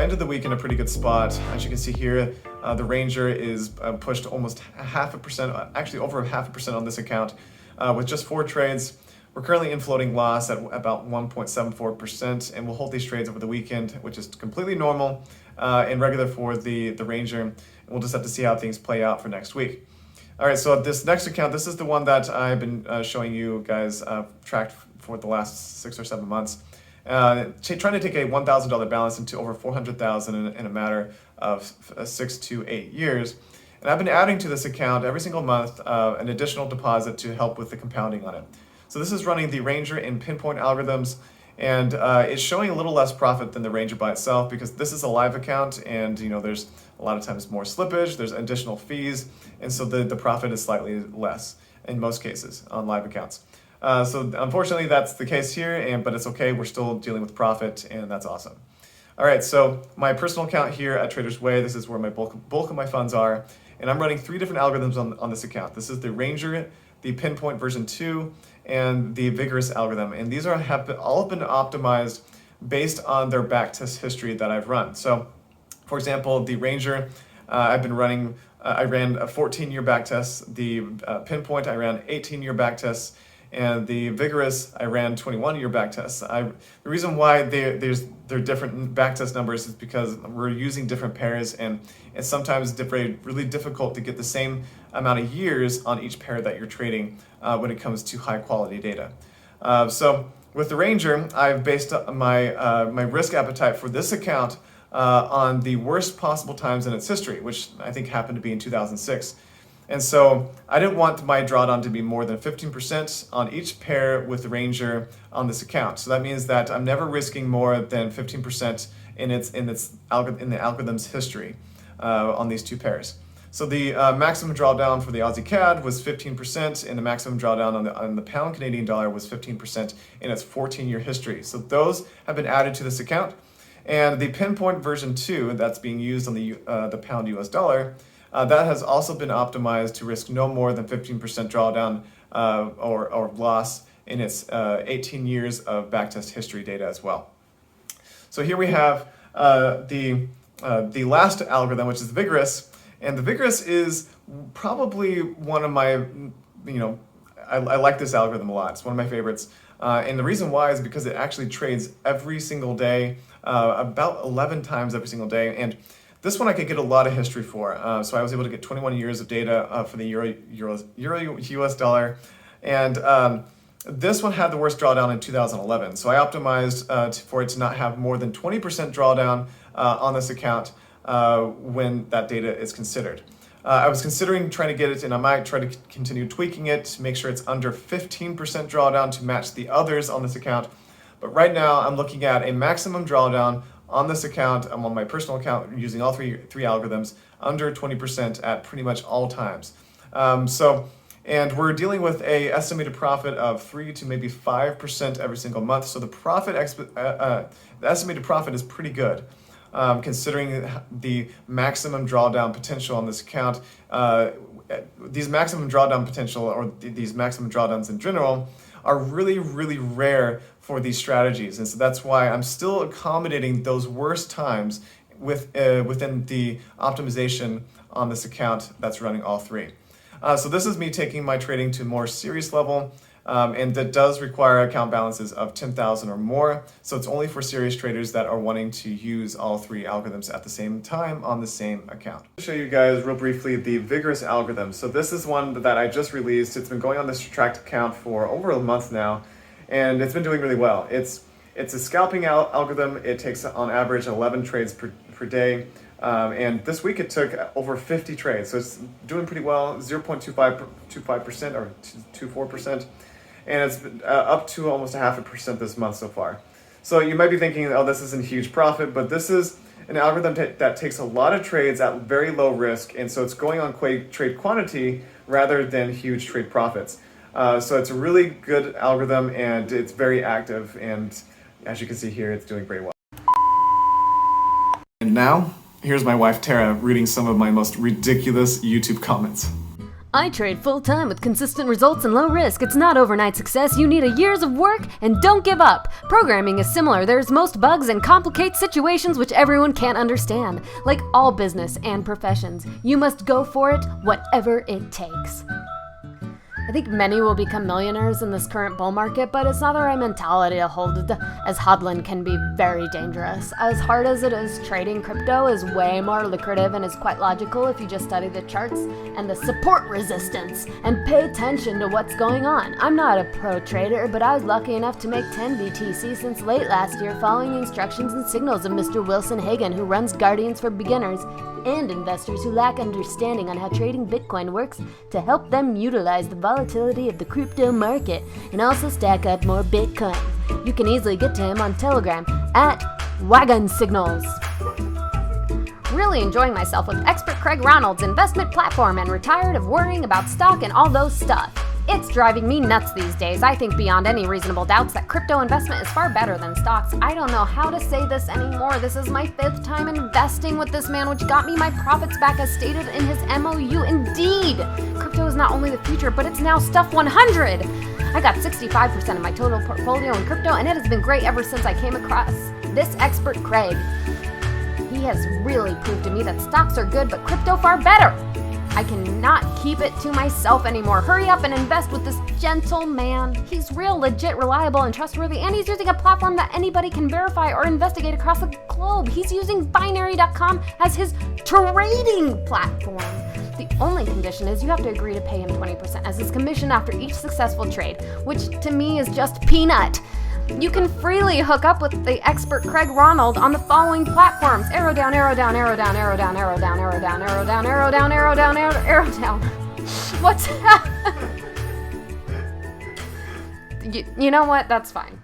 ended the week in a pretty good spot. As you can see here, the Ranger is pushed almost 0.5%, actually over 0.5% on this account with just 4 trades. We're currently in floating loss at about 1.74%, and we'll hold these trades over the weekend, which is completely normal and regular for the Ranger. And we'll just have to see how things play out for next week. All right, so this next account, this is the one that I've been showing you guys tracked for the last 6 or 7 months. Trying to take a $1,000 balance into over $400,000 in a matter of 6 to 8 years. And I've been adding to this account every single month an additional deposit to help with the compounding on it. So this is running the Ranger in pinpoint algorithms, and it's showing a little less profit than the Ranger by itself because this is a live account, and there's a lot of times more slippage, there's additional fees, and so the profit is slightly less in most cases on live accounts. So unfortunately that's the case here, but it's okay, we're still dealing with profit, and that's awesome. All right, so my personal account here at Trader's Way, this is where my bulk of my funds are, and I'm running 3 different algorithms on this account. This is the Ranger, the Pinpoint version 2, and the Vigorous algorithm, and these have all been optimized based on their backtest history that I've run. So, for example, the Ranger, I've been running, I ran a 14-year backtest. The Pinpoint, I ran 18-year backtests. And the Vigorous, I ran 21-year backtests. The reason why they're different backtest numbers is because we're using different pairs, and it's sometimes really difficult to get the same amount of years on each pair that you're trading when it comes to high quality data. So with the Ranger, I've based my risk appetite for this account on the worst possible times in its history, which I think happened to be in 2006. And so I didn't want my drawdown to be more than 15% on each pair with the Ranger on this account. So that means that I'm never risking more than 15% in the algorithm's history on these 2 pairs. So the maximum drawdown for the Aussie CAD was 15%, and the maximum drawdown on the pound Canadian dollar was 15% in its 14-year history. So those have been added to this account. And the Pinpoint version 2 that's being used on the pound US dollar, that has also been optimized to risk no more than 15% drawdown or loss in its 18 years of backtest history data as well. So here we have the last algorithm, which is Vigorous, and the Vigorous is probably one of my, I like this algorithm a lot. It's one of my favorites. And the reason why is because it actually trades every single day, about 11 times every single day. And this one I could get a lot of history for. So I was able to get 21 years of data for the Euro US dollar. And this one had the worst drawdown in 2011. So I optimized for it to not have more than 20% drawdown on this account when that data is considered. I was considering trying to get it, and I might try to continue tweaking it to make sure it's under 15% drawdown to match the others on this account. But right now I'm looking at a maximum drawdown on this account. I'm on my personal account using all three algorithms under 20% at pretty much all times. And we're dealing with a estimated profit of 3 to maybe 5% every single month. So the estimated profit is pretty good, considering the maximum drawdown potential on this account. These maximum drawdown potential, or these maximum drawdowns in general, are really, really rare for these strategies. And so that's why I'm still accommodating those worst times within the optimization on this account that's running all 3. So this is me taking my trading to a more serious level, and that does require account balances of 10,000 or more. So it's only for serious traders that are wanting to use all 3 algorithms at the same time on the same account. I'll show you guys real briefly the Vigorous algorithm. So this is one that I just released. It's been going on this tracked account for over a month now, and it's been doing really well. It's a scalping algorithm. It takes on average 11 trades per day. And this week it took over 50 trades, so it's doing pretty well, 0.25% or 24%, and it's up to almost 0.5% this month so far. So you might be thinking, oh, this isn't huge profit, but this is an algorithm that takes a lot of trades at very low risk, and so it's going on trade quantity rather than huge trade profits. So it's a really good algorithm, and it's very active, and as you can see here, it's doing very well. And now, here's my wife Tara reading some of my most ridiculous YouTube comments. I trade full-time with consistent results and low risk. It's not overnight success. You need years of work, and don't give up. Programming is similar. There's most bugs and complicates situations which everyone can't understand. Like all business and professions, you must go for it, whatever it takes. I think many will become millionaires in this current bull market, but it's not the right mentality to hold, as hodling can be very dangerous. As hard as it is, trading crypto is way more lucrative and is quite logical if you just study the charts and the support resistance and pay attention to what's going on. I'm not a pro trader, but I was lucky enough to make 10 BTC since late last year following the instructions and signals of Mr. Wilson Hagen, who runs Guardians for beginners and investors who lack understanding on how trading Bitcoin works, to help them utilize the volatility of the crypto market and also stack up more Bitcoin. You can easily get to him on Telegram at Wagon Signals. Really enjoying myself with expert Craig Ronald's investment platform and retired of worrying about stock and all those stuff. It's driving me nuts these days. I think beyond any reasonable doubts that crypto investment is far better than stocks. I don't know how to say this anymore. This is my 5th time investing with this man, which got me my profits back as stated in his MOU. Indeed, crypto is not only the future, but it's now stuff 100. I got 65% of my total portfolio in crypto, and it has been great ever since I came across this expert Craig. He has really proved to me that stocks are good, but crypto far better. I cannot keep it to myself anymore. Hurry up and invest with this gentle man. He's real, legit, reliable, and trustworthy, and he's using a platform that anybody can verify or investigate across the globe. He's using binary.com as his trading platform. The only condition is you have to agree to pay him 20% as his commission after each successful trade, which to me is just peanut. You can freely hook up with the expert Craig Ronald on the following platforms: arrow down, arrow down, arrow down, arrow down, arrow down, arrow down, arrow down, arrow down, arrow down, arrow down. What's that? You know what? That's fine.